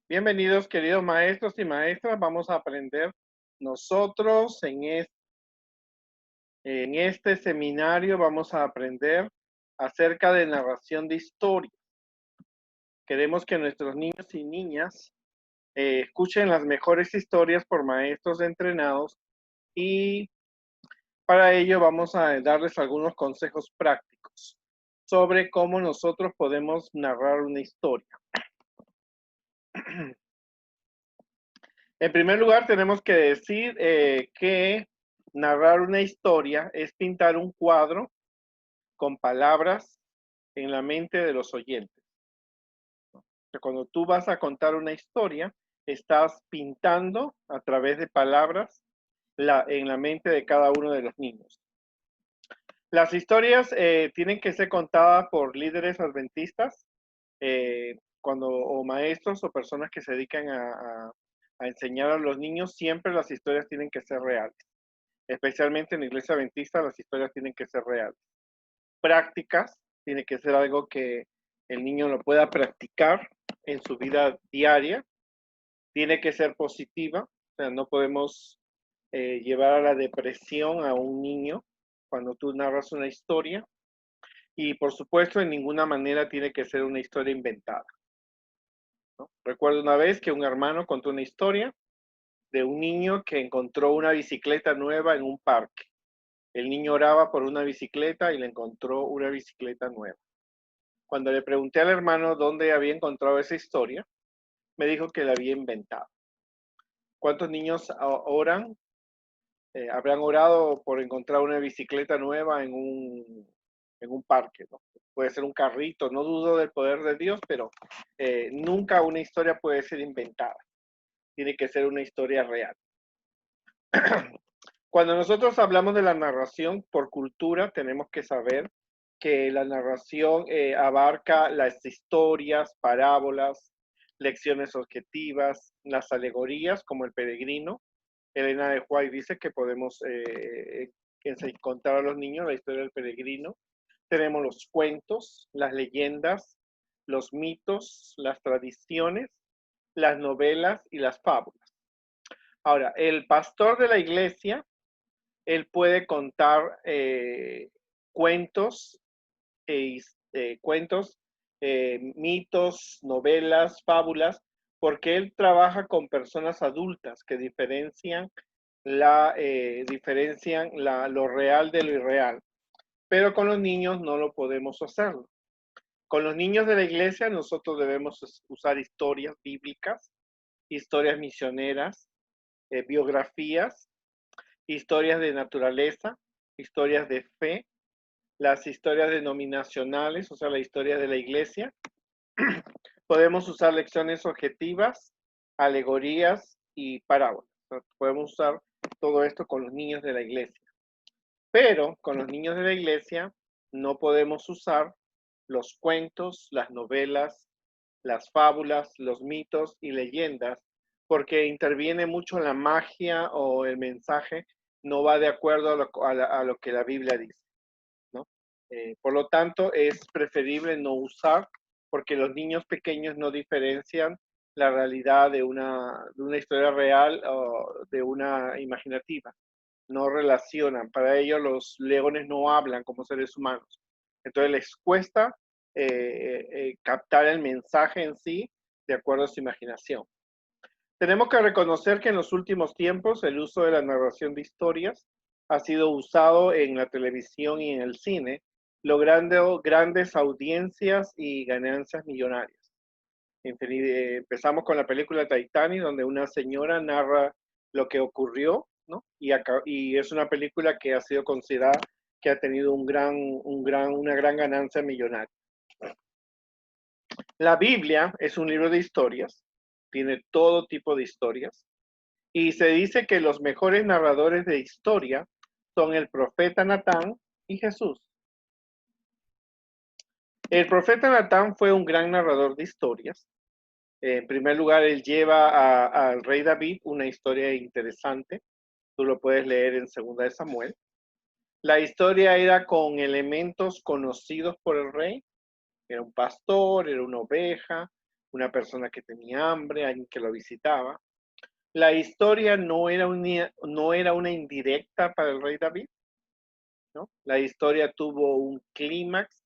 Bienvenidos, queridos maestros y maestras. Vamos a aprender nosotros en este seminario. Vamos a aprender acerca de narración de historia. Queremos que nuestros niños y niñas escuchen las mejores historias por maestros entrenados, y para ello vamos a darles algunos consejos prácticos sobre cómo nosotros podemos narrar una historia. En primer lugar, tenemos que decir que narrar una historia es pintar un cuadro con palabras en la mente de los oyentes. O sea, cuando tú vas a contar una historia, estás pintando a través de palabras en la mente de cada uno de los niños. Las historias tienen que ser contadas por líderes adventistas, o maestros o personas que se dedican a enseñar a los niños. Siempre las historias tienen que ser reales. Especialmente en la iglesia adventista, las historias tienen que ser reales. Prácticas, tiene que ser algo que el niño lo pueda practicar en su vida diaria. Tiene que ser positiva, o sea, no podemos llevar a la depresión a un niño cuando tú narras una historia. Y por supuesto, en ninguna manera tiene que ser una historia inventada, ¿no? Recuerdo una vez que un hermano contó una historia de un niño que encontró una bicicleta nueva en un parque. El niño oraba por una bicicleta y le encontró una bicicleta nueva. Cuando le pregunté al hermano dónde había encontrado esa historia, me dijo que la había inventado. ¿Cuántos niños oran? Habrán orado por encontrar una bicicleta nueva en un parque, ¿no? Puede ser un carrito, no dudo del poder de Dios, pero nunca una historia puede ser inventada. Tiene que ser una historia real. Cuando nosotros hablamos de la narración por cultura, tenemos que saber que la narración abarca las historias, parábolas, lecciones objetivas, las alegorías, como el peregrino. Elena de White dice que podemos contar a los niños la historia del peregrino. Tenemos los cuentos, las leyendas, los mitos, las tradiciones, las novelas y las fábulas. Ahora, el pastor de la iglesia, él puede contar cuentos, mitos, novelas, fábulas, porque él trabaja con personas adultas que diferencian lo real de lo irreal. Pero con los niños no lo podemos hacerlo. Con los niños de la iglesia nosotros debemos usar historias bíblicas, historias misioneras, biografías, historias de naturaleza, historias de fe, las historias denominacionales, o sea, la historia de la iglesia. Podemos usar lecciones objetivas, alegorías y parábolas. Podemos usar todo esto con los niños de la iglesia. Pero con los niños de la iglesia no podemos usar los cuentos, las novelas, las fábulas, los mitos y leyendas, porque interviene mucho la magia, o el mensaje no va de acuerdo a lo que la Biblia dice, ¿no? Por lo tanto, es preferible no usar, porque los niños pequeños no diferencian la realidad de una historia real o de una imaginativa. No relacionan. Para ellos los leones no hablan como seres humanos. Entonces les cuesta captar el mensaje en sí de acuerdo a su imaginación. Tenemos que reconocer que en los últimos tiempos el uso de la narración de historias ha sido usado en la televisión y en el cine, logrando grandes audiencias y ganancias millonarias. Empezamos con la película Titanic, donde una señora narra lo que ocurrió, ¿no? Y es una película que ha sido considerada que ha tenido una gran ganancia millonaria. La Biblia es un libro de historias, tiene todo tipo de historias, y se dice que los mejores narradores de historia son el profeta Natán y Jesús. El profeta Natán fue un gran narrador de historias. En primer lugar, él lleva al rey David una historia interesante. Tú lo puedes leer en 2 de Samuel. La historia era con elementos conocidos por el rey. Era un pastor, era una oveja, una persona que tenía hambre, alguien que lo visitaba. La historia no era una indirecta para el rey David, ¿no? La historia tuvo un clímax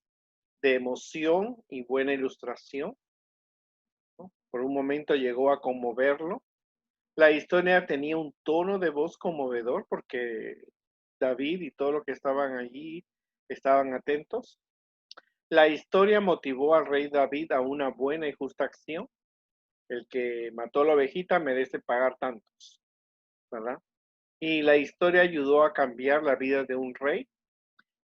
de emoción y buena ilustración, ¿no? Por un momento llegó a conmoverlo. La historia tenía un tono de voz conmovedor porque David y todo lo que estaban allí estaban atentos. La historia motivó al rey David a una buena y justa acción. El que mató a la ovejita merece pagar tantos, ¿verdad? Y la historia ayudó a cambiar la vida de un rey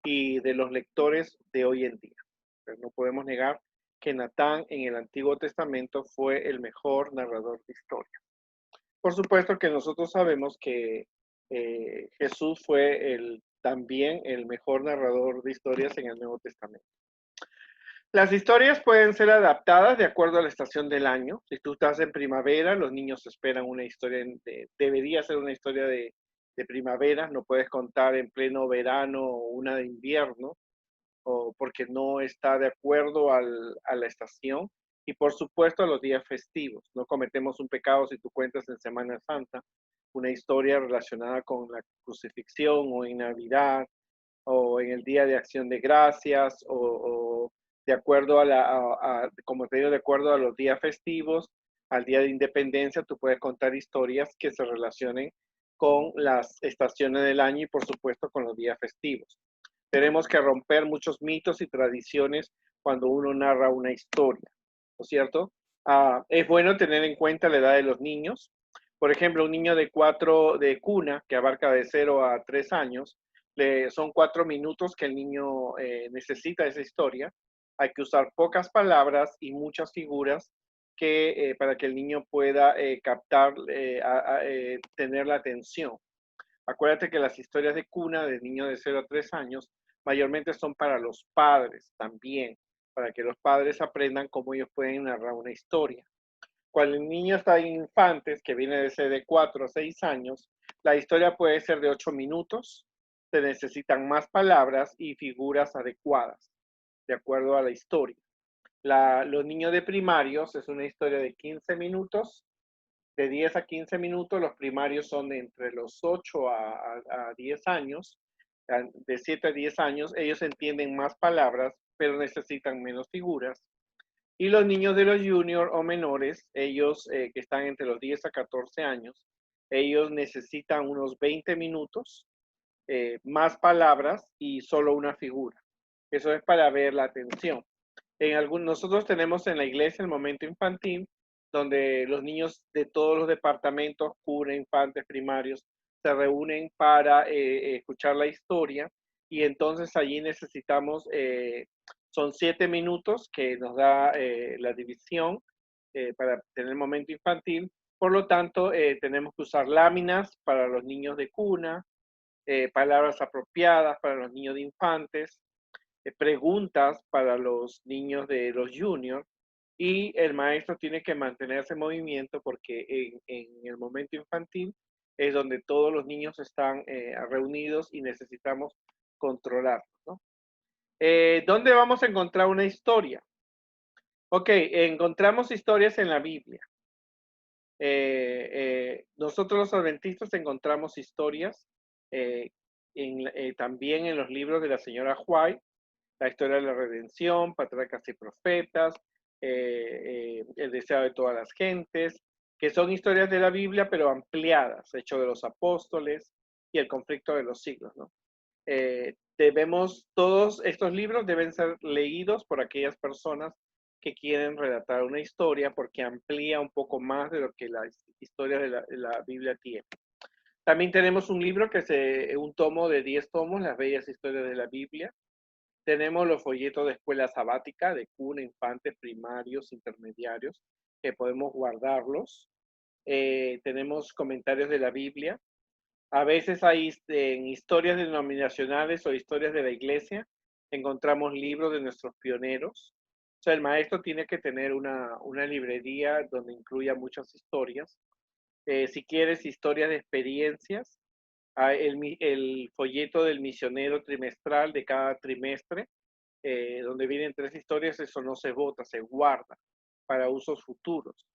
y de los lectores de hoy en día. Pero no podemos negar que Natán en el Antiguo Testamento fue el mejor narrador de historia. Por supuesto que nosotros sabemos que Jesús fue también el mejor narrador de historias en el Nuevo Testamento. Las historias pueden ser adaptadas de acuerdo a la estación del año. Si tú estás en primavera, los niños esperan una historia, debería ser una historia de primavera, no puedes contar en pleno verano o una de invierno, o porque no está de acuerdo a la estación. Y por supuesto a los días festivos. No cometemos un pecado si tú cuentas en Semana Santa una historia relacionada con la crucifixión o en Navidad o en el Día de Acción de Gracias o de acuerdo como te digo, de acuerdo a los días festivos, al Día de Independencia, tú puedes contar historias que se relacionen con las estaciones del año y por supuesto con los días festivos. Tenemos que romper muchos mitos y tradiciones cuando uno narra una historia, ¿no es cierto? Es bueno tener en cuenta la edad de los niños. Por ejemplo, un niño de cuna, que abarca de 0 a 3 años, son 4 minutos que el niño necesita esa historia. Hay que usar pocas palabras y muchas figuras para que el niño pueda captar, tener la atención. Acuérdate que las historias de cuna de niños de 0 a 3 años mayormente son para los padres también, para que los padres aprendan cómo ellos pueden narrar una historia. Cuando el niño está en infantes, que viene de ser de 4 a 6 años, la historia puede ser de 8 minutos, se necesitan más palabras y figuras adecuadas, de acuerdo a la historia. Los niños de primarios es una historia de 15 minutos, de 10 a 15 minutos, los primarios son de entre los 8 a 10 años, de 7 a 10 años, ellos entienden más palabras, pero necesitan menos figuras. Y los niños de los junior o menores, ellos que están entre los 10 a 14 años, ellos necesitan unos 20 minutos, más palabras y solo una figura. Eso es para ver la atención. Nosotros tenemos en la iglesia el momento infantil, donde los niños de todos los departamentos, cura, infantes, primarios, se reúnen para escuchar la historia y entonces allí necesitamos, son 7 minutos que nos da la división para tener el momento infantil. Por lo tanto, tenemos que usar láminas para los niños de cuna, palabras apropiadas para los niños de infantes, preguntas para los niños de los juniors y el maestro tiene que mantenerse en movimiento porque en el momento infantil es donde todos los niños están reunidos y necesitamos controlarlos, ¿no? ¿Dónde vamos a encontrar una historia? Ok, encontramos historias en la Biblia. Nosotros los adventistas encontramos historias también en los libros de la señora White, la historia de la redención, patriarcas y profetas, el deseo de todas las gentes, que son historias de la Biblia, pero ampliadas, Hechos de los Apóstoles y el conflicto de los siglos, ¿no? Todos estos libros deben ser leídos por aquellas personas que quieren relatar una historia porque amplía un poco más de lo que las historias de la Biblia tiene. También tenemos un libro un tomo de 10 tomos, Las Bellas Historias de la Biblia. Tenemos los folletos de escuela sabática, de cuna, infantes, primarios, intermediarios, que podemos guardarlos. Tenemos comentarios de la Biblia. A veces hay en historias denominacionales o historias de la iglesia, encontramos libros de nuestros pioneros. O sea, el maestro tiene que tener una librería donde incluya muchas historias. Si quieres historias de experiencias, el folleto del misionero trimestral de cada trimestre, donde vienen 3 historias, eso no se vota, se guarda. para usos futuros.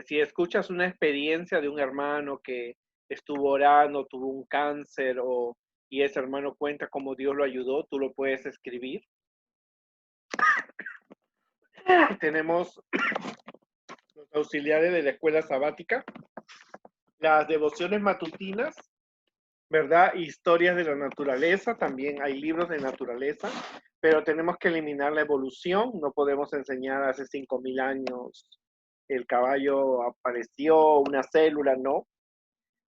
Si escuchas una experiencia de un hermano que estuvo orando, tuvo un cáncer y ese hermano cuenta cómo Dios lo ayudó, tú lo puedes escribir. Tenemos los auxiliares de la escuela sabática, las devociones matutinas, ¿verdad? Historias de la naturaleza, también hay libros de naturaleza, pero tenemos que eliminar la evolución, no podemos enseñar hace 5.000 años el caballo apareció, una célula, no.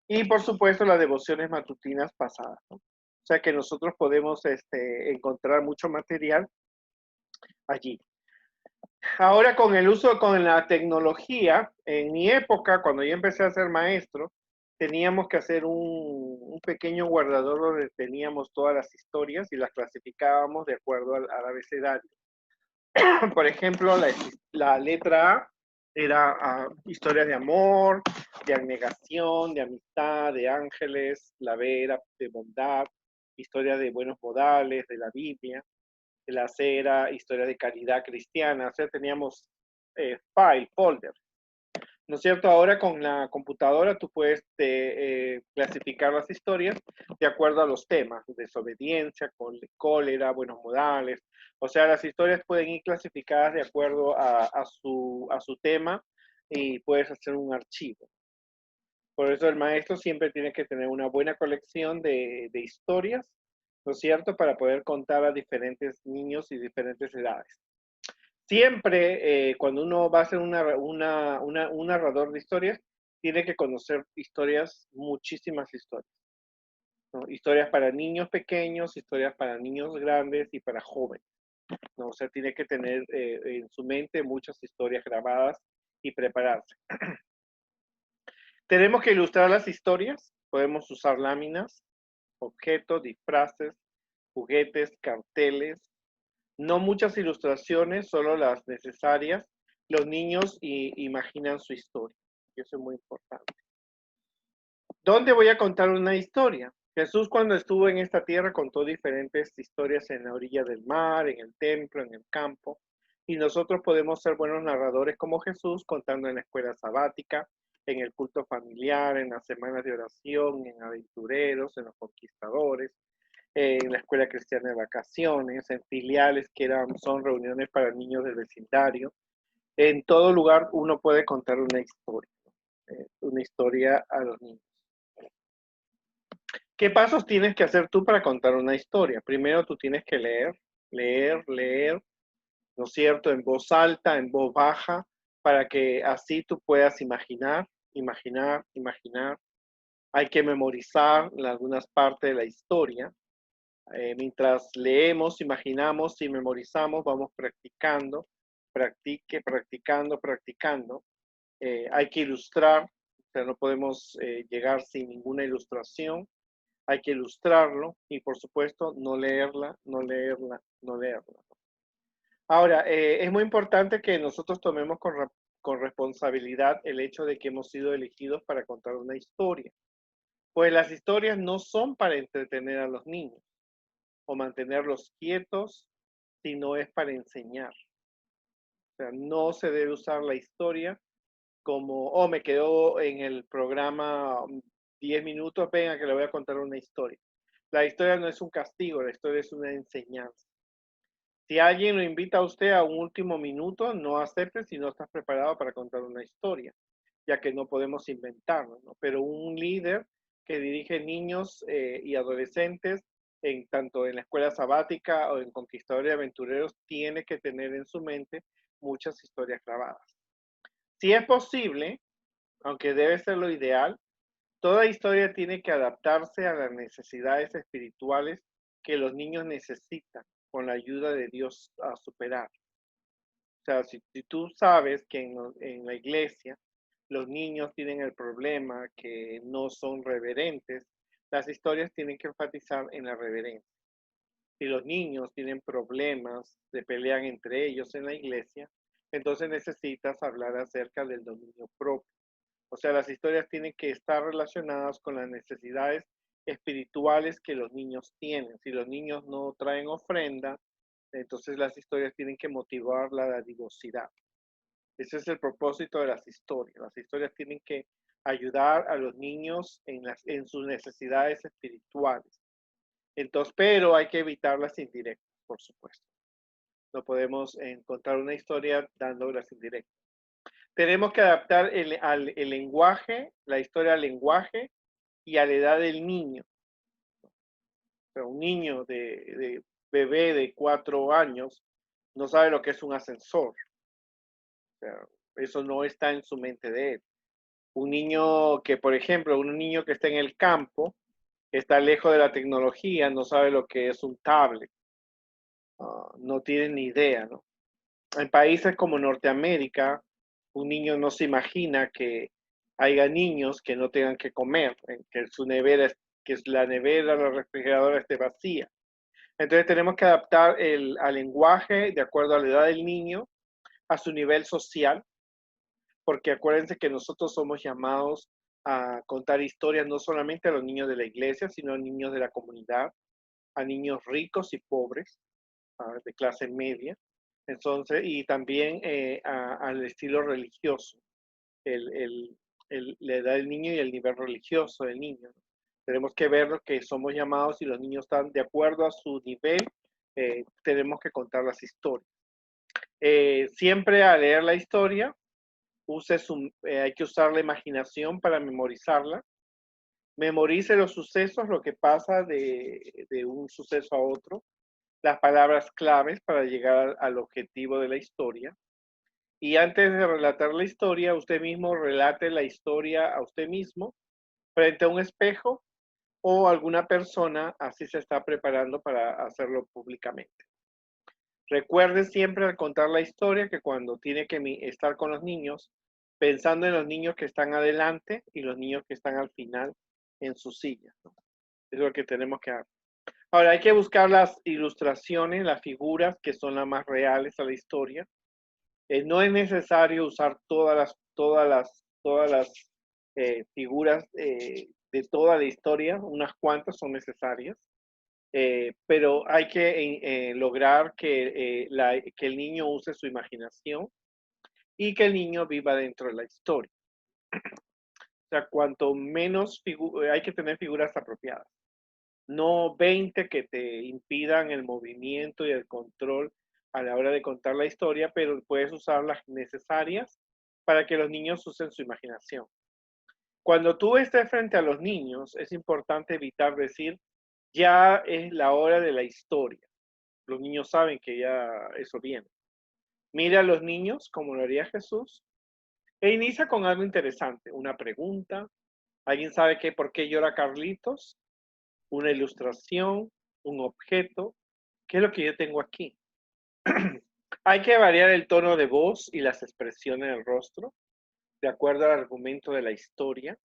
Y por supuesto las devociones matutinas pasadas, ¿no? O sea que nosotros podemos encontrar mucho material allí. Ahora con el uso, con la tecnología, en mi época, cuando yo empecé a ser maestro, teníamos que hacer un pequeño guardador donde teníamos todas las historias y las clasificábamos de acuerdo al abecedario. Por ejemplo, la letra A era historias de amor, de abnegación, de amistad, de ángeles, la B era de bondad, historia de buenos modales, de la Biblia. La C era historia de caridad cristiana. O sea, teníamos folder. ¿No es cierto? Ahora con la computadora tú puedes clasificar las historias de acuerdo a los temas, desobediencia, cólera, buenos modales. O sea, las historias pueden ir clasificadas de acuerdo a su tema y puedes hacer un archivo. Por eso el maestro siempre tiene que tener una buena colección de historias, ¿no es cierto?, para poder contar a diferentes niños y diferentes edades. Siempre cuando uno va a ser un narrador de historias, tiene que conocer historias, muchísimas historias, ¿no? Historias para niños pequeños, historias para niños grandes y para jóvenes, ¿no? O sea, tiene que tener en su mente muchas historias grabadas y prepararse. Tenemos que ilustrar las historias, podemos usar láminas, objetos, disfraces, juguetes, carteles, no muchas ilustraciones, solo las necesarias. Los niños imaginan su historia. Y eso es muy importante. ¿Dónde voy a contar una historia? Jesús cuando estuvo en esta tierra contó diferentes historias en la orilla del mar, en el templo, en el campo. Y nosotros podemos ser buenos narradores como Jesús contando en la escuela sabática, en el culto familiar, en las semanas de oración, en aventureros, en los conquistadores, en la escuela cristiana de vacaciones, en filiales que son reuniones para niños del vecindario. En todo lugar uno puede contar una historia a los niños. ¿Qué pasos tienes que hacer tú para contar una historia? Primero tú tienes que leer, ¿no es cierto?, en voz alta, en voz baja, para que así tú puedas imaginar. Hay que memorizar algunas partes de la historia. Mientras leemos, imaginamos y memorizamos, vamos practicando, practicando. Hay que ilustrar, o sea, no podemos llegar sin ninguna ilustración. Hay que ilustrarlo y, por supuesto, no leerla. Ahora, es muy importante que nosotros tomemos con responsabilidad el hecho de que hemos sido elegidos para contar una historia. Pues las historias no son para entretener a los niños o mantenerlos quietos, sino es para enseñar. O sea, no se debe usar la historia como, oh, me quedó en el programa 10 minutos, venga que le voy a contar una historia. La historia no es un castigo, la historia es una enseñanza. Si alguien lo invita a usted a un último minuto, no acepte si no estás preparado para contar una historia, ya que no podemos inventarlo, ¿no? Pero un líder que dirige niños y adolescentes, tanto en la escuela sabática o en Conquistadores y Aventureros, tiene que tener en su mente muchas historias grabadas. Si es posible, aunque debe ser lo ideal, toda historia tiene que adaptarse a las necesidades espirituales que los niños necesitan con la ayuda de Dios a superar. O sea, si tú sabes que en la iglesia los niños tienen el problema que no son reverentes, las historias tienen que enfatizar en la reverencia. Si los niños tienen problemas, se pelean entre ellos en la iglesia, entonces necesitas hablar acerca del dominio propio. O sea, las historias tienen que estar relacionadas con las necesidades espirituales que los niños tienen. Si los niños no traen ofrenda, entonces las historias tienen que motivar la dadivosidad. Ese es el propósito de las historias. Las historias tienen que ayudar a los niños en sus necesidades espirituales. Entonces, pero hay que evitar las indirectas, por supuesto. No podemos encontrar una historia dando las indirectas. Tenemos que adaptar el lenguaje, la historia al lenguaje y a la edad del niño. O sea, un niño de bebé de 4 años no sabe lo que es un ascensor. O sea, eso no está en su mente de él. Un niño que, por ejemplo, un niño que está en el campo, que está lejos de la tecnología, no sabe lo que es un tablet. No tiene ni idea, ¿no? En países como Norteamérica, un niño no se imagina que haya niños que no tengan que comer, que su nevera, que la nevera, la refrigeradora esté vacía. Entonces tenemos que adaptar al lenguaje de acuerdo a la edad del niño, a su nivel social, porque acuérdense que nosotros somos llamados a contar historias no solamente a los niños de la iglesia, sino a niños de la comunidad, a niños ricos y pobres, de clase media. Entonces, y también al estilo religioso, el, el, la edad del niño y el nivel religioso del niño, ¿no? Tenemos que ver lo que somos llamados y los niños están de acuerdo a su nivel, tenemos que contar las historias. Siempre al leer la historia, hay que usar la imaginación para memorizarla. Memorice los sucesos, lo que pasa de un suceso a otro, las palabras claves para llegar al objetivo de la historia. Y antes de relatar la historia, usted mismo relate la historia a usted mismo frente a un espejo o alguna persona, así se está preparando para hacerlo públicamente. Recuerde siempre al contar la historia que cuando tiene que estar con los niños, pensando en los niños que están adelante y los niños que están al final en su silla, ¿no? Es lo que tenemos que hacer. Ahora, hay que buscar las ilustraciones, las figuras que son las más reales a la historia. No es necesario usar todas las figuras de toda la historia, unas cuantas son necesarias, pero hay que lograr que el niño use su imaginación y que el niño viva dentro de la historia. O sea, cuanto menos hay que tener figuras apropiadas. No 20 que te impidan el movimiento y el control a la hora de contar la historia, pero puedes usar las necesarias para que los niños usen su imaginación. Cuando tú estés frente a los niños, es importante evitar decir, ya es la hora de la historia. Los niños saben que ya eso viene. Mira a los niños como lo haría Jesús e inicia con algo interesante, una pregunta. ¿Alguien sabe por qué llora Carlitos? Una ilustración, un objeto. ¿Qué es lo que yo tengo aquí? Hay que variar el tono de voz y las expresiones del rostro de acuerdo al argumento de la historia.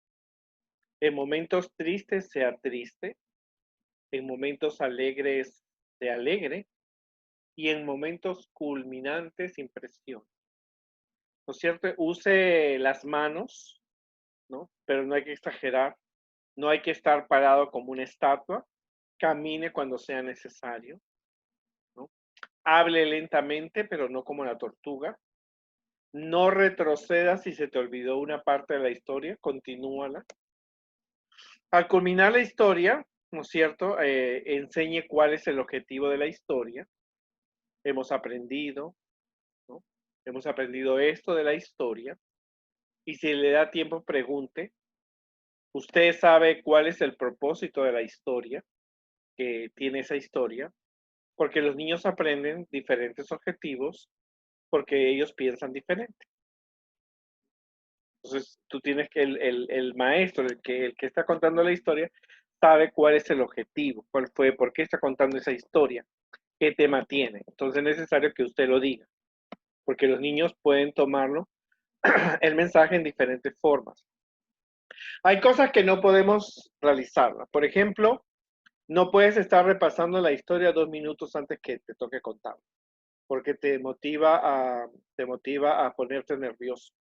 En momentos tristes sea triste, en momentos alegres sea alegre y en momentos culminantes impresión. ¿No es cierto? Use las manos, ¿no? Pero no hay que exagerar, no hay que estar parado como una estatua, camine cuando sea necesario, ¿no? Hable lentamente, pero no como la tortuga. No retrocedas si se te olvidó una parte de la historia, continúala. Al culminar la historia, ¿no es cierto? Enseñe cuál es el objetivo de la historia. Hemos aprendido, ¿no? Hemos aprendido esto de la historia. Y si le da tiempo, pregunte. ¿Usted sabe cuál es el propósito de la historia que tiene esa historia? Porque los niños aprenden diferentes objetivos porque ellos piensan diferente. Entonces, tú tienes que, el maestro, el que está contando la historia, sabe cuál es el objetivo, cuál fue, por qué está contando esa historia, qué tema tiene. Entonces, es necesario que usted lo diga, porque los niños pueden tomarlo, el mensaje en diferentes formas. Hay cosas que no podemos realizarlas. Por ejemplo, no puedes estar repasando la historia 2 minutos antes que te toque contar, porque te motiva a ponerte nervioso.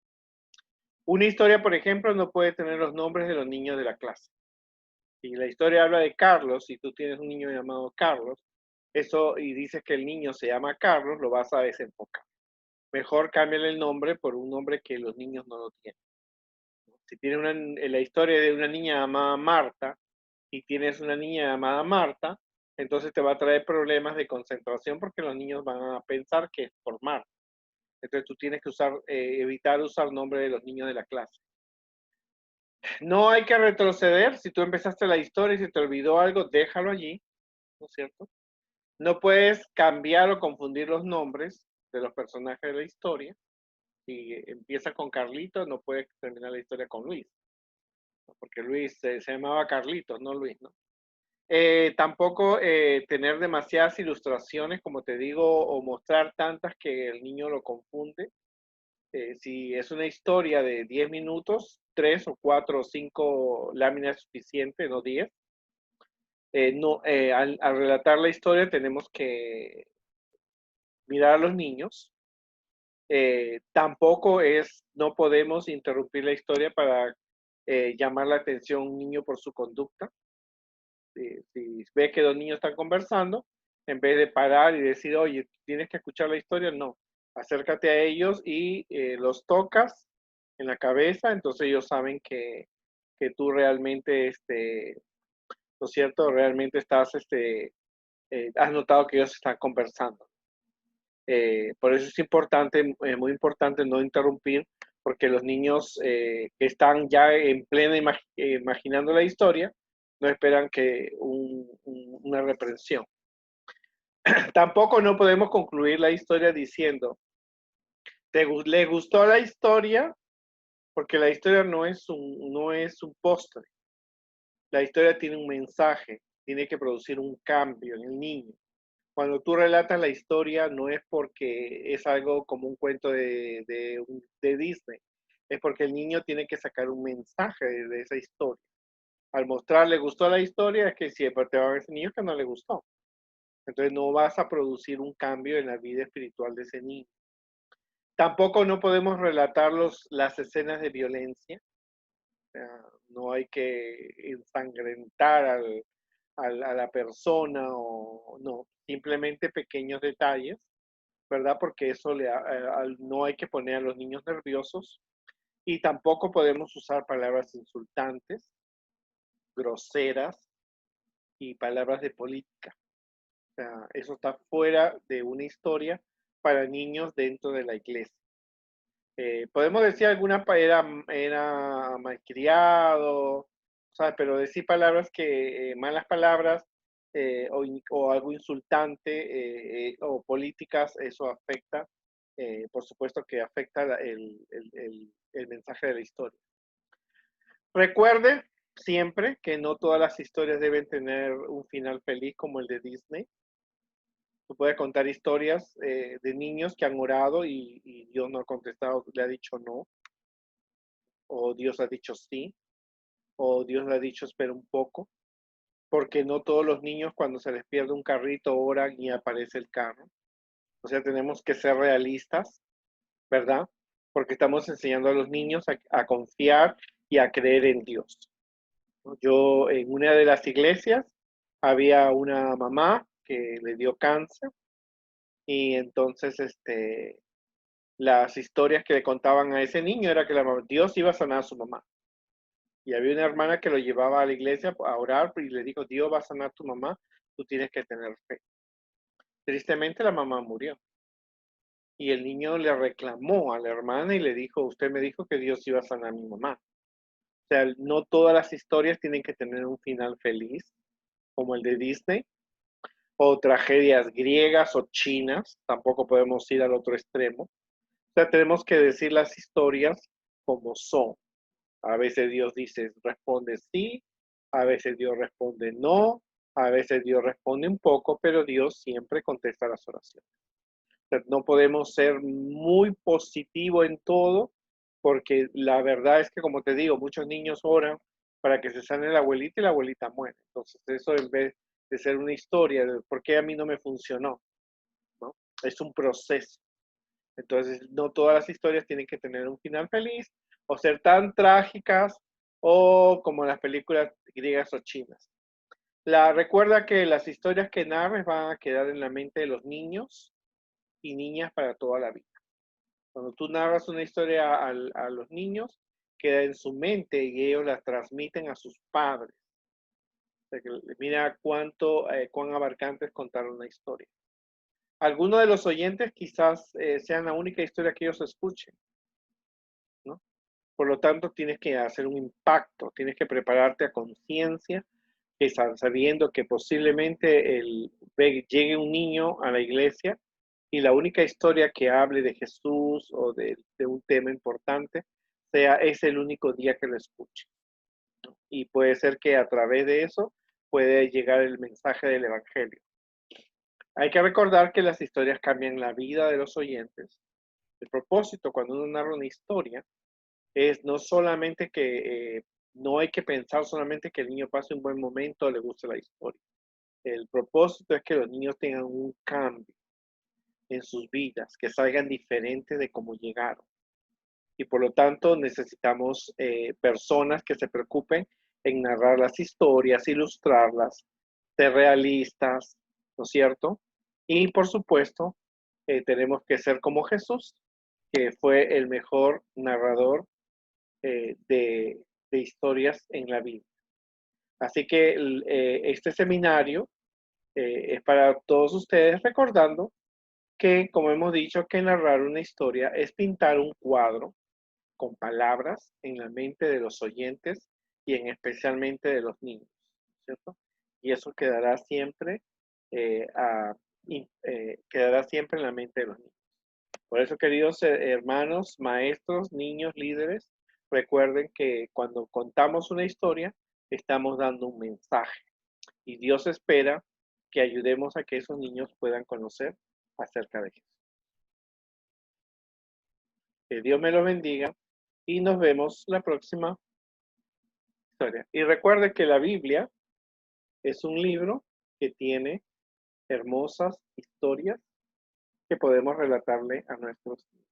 Una historia, por ejemplo, no puede tener los nombres de los niños de la clase. Si la historia habla de Carlos, si tú tienes un niño llamado Carlos, eso y dices que el niño se llama Carlos, lo vas a desenfocar. mejor cámbiale el nombre por un nombre que los niños no lo tienen. Si tienes la historia de una niña llamada Marta y tienes una niña llamada Marta, entonces te va a traer problemas de concentración porque los niños van a pensar que es por Marta. Entonces tú tienes que evitar usar nombre de los niños de la clase. No hay que retroceder. Si tú empezaste la historia y se te olvidó algo, déjalo allí, ¿no es cierto? No puedes cambiar o confundir los nombres de los personajes de la historia. Si empieza con Carlitos, no puedes terminar la historia con Luis, ¿no? Porque Luis se llamaba Carlitos, no Luis, ¿no? Tampoco tener demasiadas ilustraciones, como te digo, o mostrar tantas que el niño lo confunde. Si es una historia de 10 minutos, 3 o 4 o 5 láminas es suficiente, no 10. No, al relatar la historia tenemos que mirar a los niños. Tampoco no podemos interrumpir la historia para llamar la atención a un niño por su conducta. Si ve que dos niños están conversando, en vez de parar y decir, oye, tienes que escuchar la historia, no. Acércate a ellos y los tocas en la cabeza, entonces ellos saben que tú realmente, ¿no es cierto? Realmente has notado que ellos están conversando. Por eso es importante, muy importante no interrumpir, porque los niños que están ya en plena imaginando la historia, no esperan que una reprensión. Tampoco no podemos concluir la historia diciendo, ¿le gustó la historia? Porque la historia no es un postre. La historia tiene un mensaje, tiene que producir un cambio en el niño. Cuando tú relatas la historia no es porque es algo como un cuento de Disney, es porque el niño tiene que sacar un mensaje de esa historia. Al mostrarle gustó la historia, es que siempre te va a haber ese niño que no le gustó. Entonces no vas a producir un cambio en la vida espiritual de ese niño. Tampoco no podemos relatar las escenas de violencia. O sea, no hay que ensangrentar a la persona o no, simplemente pequeños detalles, ¿verdad? Porque eso no hay que poner a los niños nerviosos y tampoco podemos usar palabras insultantes, groseras y palabras de política. O sea, eso está fuera de una historia para niños dentro de la iglesia. Podemos decir era malcriado, ¿sabes? Pero decir palabras malas palabras o algo insultante o políticas, eso afecta, por supuesto que afecta el mensaje de la historia. Recuerde siempre que no todas las historias deben tener un final feliz como el de Disney. Tú puedes contar historias de niños que han orado y Dios no ha contestado, le ha dicho no, o Dios ha dicho sí, o Dios le ha dicho espera un poco, porque no todos los niños cuando se les pierde un carrito oran y aparece el carro. O sea, tenemos que ser realistas, ¿verdad? Porque estamos enseñando a los niños a confiar y a creer en Dios. Yo en una de las iglesias había una mamá que le dio cáncer y entonces las historias que le contaban a ese niño era que Dios iba a sanar a su mamá. Y había una hermana que lo llevaba a la iglesia a orar y le dijo, Dios va a sanar a tu mamá, tú tienes que tener fe. Tristemente la mamá murió. Y el niño le reclamó a la hermana y le dijo, usted me dijo que Dios iba a sanar a mi mamá. O sea, no todas las historias tienen que tener un final feliz, como el de Disney, o tragedias griegas o chinas, tampoco podemos ir al otro extremo. O sea, tenemos que decir las historias como son. A veces Dios dice, responde sí, a veces Dios responde no, a veces Dios responde un poco, pero Dios siempre contesta las oraciones. No podemos ser muy positivo en todo, porque la verdad es que, como te digo, muchos niños oran para que se sane la abuelita y la abuelita muere. Entonces, eso en vez de ser una historia de por qué a mí no me funcionó, ¿no? Es un proceso. Entonces, no todas las historias tienen que tener un final feliz o ser tan trágicas o como las películas griegas o chinas. Recuerda que las historias que narres van a quedar en la mente de los niños y niñas para toda la vida. Cuando tú narras una historia a los niños, queda en su mente y ellos la transmiten a sus padres. O sea, que mira cuán abarcante es contar una historia. Algunos de los oyentes quizás sean la única historia que ellos escuchen, ¿no? Por lo tanto, tienes que hacer un impacto, tienes que prepararte a conciencia, sabiendo que posiblemente llegue un niño a la iglesia y la única historia que hable de Jesús o de un tema importante es el único día que lo escuche. Y puede ser que a través de eso puede llegar el mensaje del Evangelio. Hay que recordar que las historias cambian la vida de los oyentes. El propósito cuando uno narra una historia es no solamente que no hay que pensar solamente que el niño pase un buen momento o le guste la historia. El propósito es que los niños tengan un cambio en sus vidas, que salgan diferentes de cómo llegaron. Y por lo tanto necesitamos personas que se preocupen en narrar las historias, ilustrarlas, ser realistas, ¿no es cierto? Y por supuesto, tenemos que ser como Jesús, que fue el mejor narrador de historias en la Biblia. Así que este seminario es para todos ustedes recordando que, como hemos dicho, que narrar una historia es pintar un cuadro con palabras en la mente de los oyentes y en especialmente de los niños, ¿cierto? Y eso eh, a- quedará siempre en la mente de los niños. Por eso, queridos hermanos, maestros, niños, líderes, recuerden que cuando contamos una historia, estamos dando un mensaje y Dios espera que ayudemos a que esos niños puedan conocer acerca de Jesús. Que Dios me lo bendiga y nos vemos la próxima historia. Y recuerde que la Biblia es un libro que tiene hermosas historias que podemos relatarle a nuestros niños.